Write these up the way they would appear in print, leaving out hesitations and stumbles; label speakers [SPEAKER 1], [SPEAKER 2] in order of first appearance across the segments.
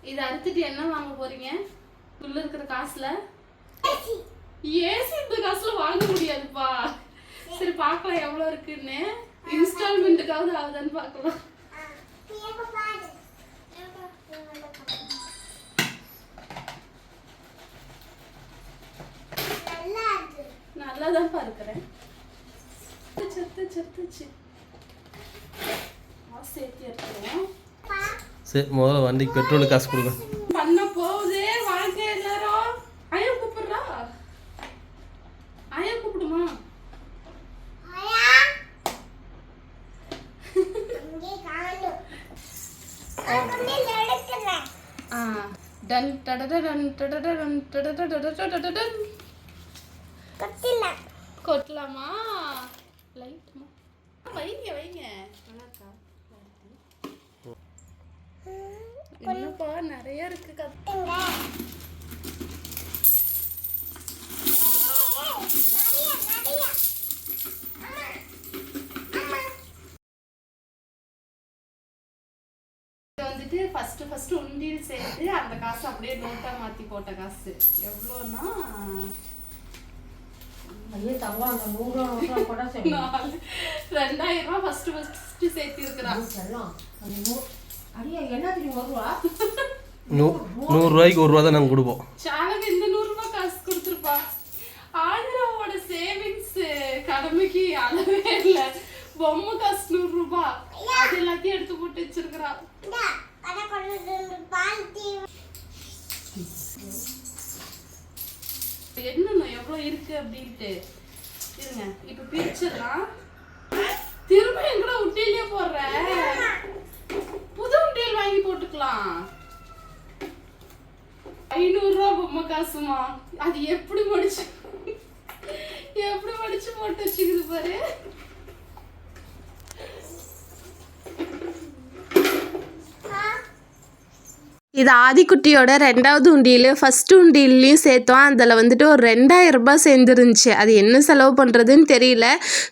[SPEAKER 1] இதை அறுத்துட்டு என்ன வாங்க போறீங்க? உள்ள இருக்கிற காசுல ஏசி இந்த காசுல வாங்க முடியாதுப்பா. சரி பார்க்கலாம் எவ்வளவு இருக்குன்னு. இன்ஸ்டால்மெண்ட்டுக்காவது ஆகுதான்னு பார்க்கலாம். நல்லாதான்ப்பா இருக்கிறேன். சேர்த்து எடுத்துருவோம்.
[SPEAKER 2] சரி முதல்ல வண்டிக்கு பெட்ரோல் காசு கொடுங்க.
[SPEAKER 1] பண்ண போகுதே வாங்க எல்லாரும். ஐயா கூப்பிடுறா. ஐயா கூப்பிடுமா? டன் டடடன் டடடன் டடடன் கொட்டலாமா? லைட்மா வைங்க வைங்க. என்னப்பா நிறைய இருக்கு கத்துங்க. வந்துட்டு ஃபர்ஸ்ட் உண்டியல் சேர்த்து அந்த காசு அப்படியே நோட்டா மாத்தி போட்ட காசு எவ்வளோன்னா 2000 ரூபாய் ஃபர்ஸ்ட் சேர்த்து இருக்கிறான்.
[SPEAKER 2] 100 ரூபாய்க்கு 1 ரூபா தான் நாங்கள் கொடுப்போம்.
[SPEAKER 1] சாலக்கு இந்த 100 ரூபாய் காசு கொடுத்துருப்பா. 1000 ரூபாயோட சேவிங்ஸ் கடமைக்கு அளவே இல்லை. பொம்மை காசு 100 ரூபாய் அது எல்லாத்தையும் எடுத்து போட்டு வச்சிருக்கிறான். என்னன்னா எவ்வளவு இருக்கு அப்படின்ட்டு இருங்க. இப்ப பிரிச்சிடலாம். திரும்ப எங்கட உண்டியலே போடுற. புது உண்டியல் வாங்கி போட்டுக்கலாம். 500 ரூபாய் பொம்மை காசுமா. அது எப்படி மடிச்சு போட்டு வச்சுக்குது பாரு. இது ஆதிக்குட்டியோட 2வது உண்டியில். ஃபஸ்ட்டு உண்டியிலையும் சேர்த்தோம். அதில் வந்துட்டு ஒரு 2000 ரூபாய் சேர்ந்துருந்துச்சு. அது என்ன செலவு பண்ணுறதுன்னு தெரியல.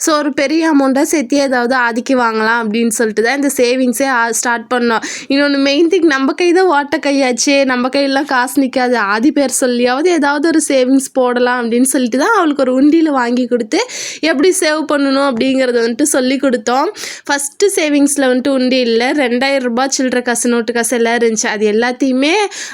[SPEAKER 1] ஸோ ஒரு பெரிய அமௌண்ட்டாக சேர்த்து ஏதாவது ஆதிக்கு வாங்கலாம் அப்படின்னு சொல்லிட்டு தான் இந்த சேவிங்ஸே ஸ்டார்ட் பண்ணோம். இன்னொன்று மெயின் திங், நம்ம கை தான் ஓட்ட கையாச்சு. நம்ம கையெல்லாம் காசு நிற்காது. ஆதி பேர் சொல்லியாவது ஏதாவது ஒரு சேவிங்ஸ் போடலாம் அப்படின்னு சொல்லிட்டு தான் அவளுக்கு ஒரு உண்டியில் வாங்கி கொடுத்து எப்படி சேவ் பண்ணணும் அப்படிங்கிறத வந்துட்டு சொல்லி கொடுத்தோம். ஃபஸ்ட்டு சேவிங்ஸில் வந்துட்டு உண்டியில் 2000 ரூபாய் சில்லற காசு நோட்டு காசு எல்லாம் இருந்துச்சு. அது எல்லாத்தையுமே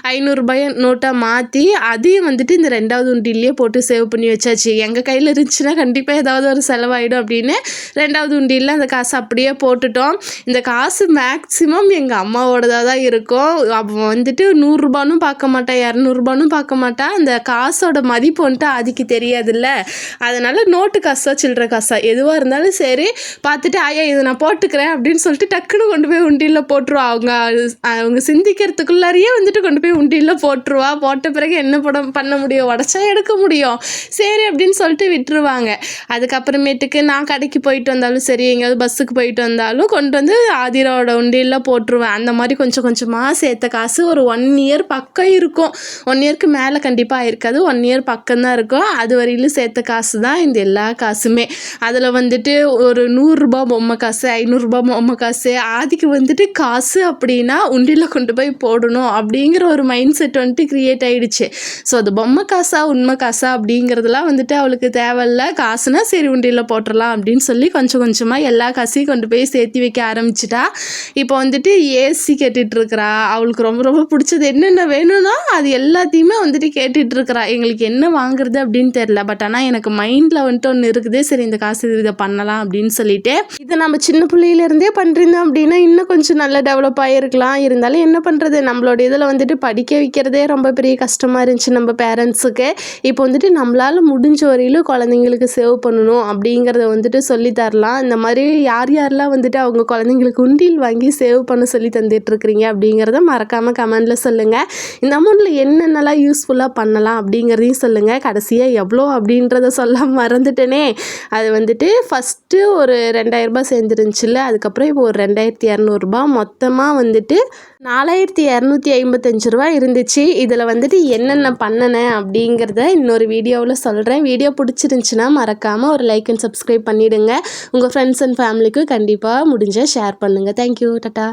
[SPEAKER 1] 500 ரூபாய் நோட்டாக மாற்றி அதையும் வந்துட்டு இந்த 2வது உண்டியிலேயே போட்டு சேவ் பண்ணி வச்சாச்சு. எங்கள் கையில் இருந்துச்சுன்னா கண்டிப்பாக ஏதாவது ஒரு செலவாயிடும் அப்படின்னு 2வது உண்டியில் அந்த காசு அப்படியே போட்டுட்டோம். இந்த காசு மேக்ஸிமம் எங்கள் அம்மாவோடதாக தான் இருக்கும். அவன் வந்துட்டு 100 ரூபாயும் பார்க்க மாட்டா, 200 ரூபாயும் பார்க்க மாட்டா. அந்த காசோட மதிப்பு வந்துட்டு அதுக்கு தெரியாதுல்ல. அதனால் நோட்டு காசா சில்லற காசா எதுவாக இருந்தாலும் சரி பார்த்துட்டு ஐயா இதை நான் போட்டுக்கிறேன் அப்படின்னு சொல்லிட்டு டக்குன்னு கொண்டு போய் உண்டியில் போட்டுருவா. அவங்க சிந்திக்கிறதுக்குள்ள வந்துட்டு கொண்டு போய் உண்டியில் போட்டுருவா. போட்ட பிறகு என்ன பண்ண முடியும்? உடச்சா எடுக்க முடியும். சரி அப்படின்னு சொல்லிட்டு விட்டுருவாங்க. அதுக்கப்புறமேட்டுக்கு நான் கடைக்கு போயிட்டு வந்தாலும் சரி, எங்கேயாவது பஸ்ஸுக்கு போயிட்டு வந்தாலும் கொண்டு வந்து ஆதிரோட உண்டியில் போட்டுருவேன். அந்த மாதிரி கொஞ்சம் கொஞ்சமாக சேர்த்த காசு ஒரு 1 இயர் பக்கம் இருக்கும். 1 இயருக்கு மேலே கண்டிப்பாக இருக்காது. 1 இயர் பக்கம்தான் இருக்கும். அது வரையிலும் சேர்த்த காசு தான் இந்த எல்லா காசுமே. அதில் வந்துட்டு ஒரு 100 ரூபாய் பொம்மை காசு, 500 ரூபாய் பொம்மை காசு. ஆதிக்கு வந்துட்டு காசு அப்படின்னா உண்டியில் கொண்டு போய் போடணும் அப்படிங்கிற ஒரு மைண்ட் செட் வந்துட்டு கிரியேட் ஆகிடுச்சு. ஸோ அது பொம்மை காசா உண்மை காசா அப்படிங்கிறதுலாம் வந்துட்டு அவளுக்கு தேவையில்ல. காசுனா சரி உண்டியில் போட்டுடலாம் அப்படின்னு சொல்லி கொஞ்சம் கொஞ்சமாக எல்லா காசையும் கொண்டு போய் சேர்த்து வைக்க ஆரம்பிச்சிட்டா. இப்போ வந்துட்டு ஏசி கேட்டுட்ருக்கிறா. அவளுக்கு ரொம்ப ரொம்ப பிடிச்சது என்னென்ன வேணும்னா அது எல்லாத்தையுமே வந்துட்டு கேட்டுட்ருக்கிறா. எங்களுக்கு என்ன வாங்குறது அப்படின்னு தெரில. பட் ஆனால் எனக்கு மைண்டில் வந்துட்டு ஒன்று இருக்குது. சரி இந்த காசு இதை பண்ணலாம் அப்படின்னு சொல்லிட்டு இதை நம்ம சின்ன பிள்ளையிலேருந்தே பண்ணுறோம் அப்படின்னா இன்னும் கொஞ்சம் நல்லா டெவலப் ஆகிருக்கலாம். இருந்தாலும் என்ன பண்ணுறது, நம்மளோட இதில் வந்துட்டு படிக்க வைக்கிறதே ரொம்ப பெரிய கஷ்டமாக இருந்துச்சு நம்ம பேரண்ட்ஸுக்கு. இப்போ வந்துட்டு நம்மளால் முடிஞ்ச வரையிலும் குழந்தைங்களுக்கு சேவ் பண்ணணும் அப்படிங்கிறத வந்துட்டு சொல்லித்தரலாம். இந்த மாதிரி யாரெல்லாம் வந்துட்டு அவங்க குழந்தைங்களுக்கு உண்டியல் வாங்கி சேவ் பண்ண சொல்லி தந்துட்டுருக்கிறீங்க அப்படிங்கிறத மறக்காமல் கமெண்டில் சொல்லுங்கள். இந்த அமௌண்ட்டில் என்னென்னலாம் யூஸ்ஃபுல்லாக பண்ணலாம் அப்படிங்கிறதையும் சொல்லுங்கள். கடைசியாக எவ்வளோ அப்படின்றத சொல்ல மறந்துட்டேனே. அது வந்துட்டு ஃபஸ்ட்டு ஒரு 2000 ரூபாய் சேர்ந்துருந்துச்சுல்ல. அதுக்கப்புறம் இப்போ ஒரு 2200 ரூபாய் மொத்தமாக வந்துட்டு 4255 ரூபா இருந்துச்சு. இதில் வந்துட்டு என்னென்ன பண்ணினேன் அப்படிங்கிறத இன்னொரு வீடியோவில் சொல்கிறேன். வீடியோ பிடிச்சிருந்துச்சின்னா மறக்காமல் ஒரு லைக் அண்ட் சப்ஸ்கிரைப் பண்ணிவிடுங்க. உங்கள் ஃப்ரெண்ட்ஸ் அண்ட் ஃபேமிலிக்கு கண்டிப்பாக முடிஞ்சால் ஷேர் பண்ணுங்கள். தேங்க்யூ. டாட்டா.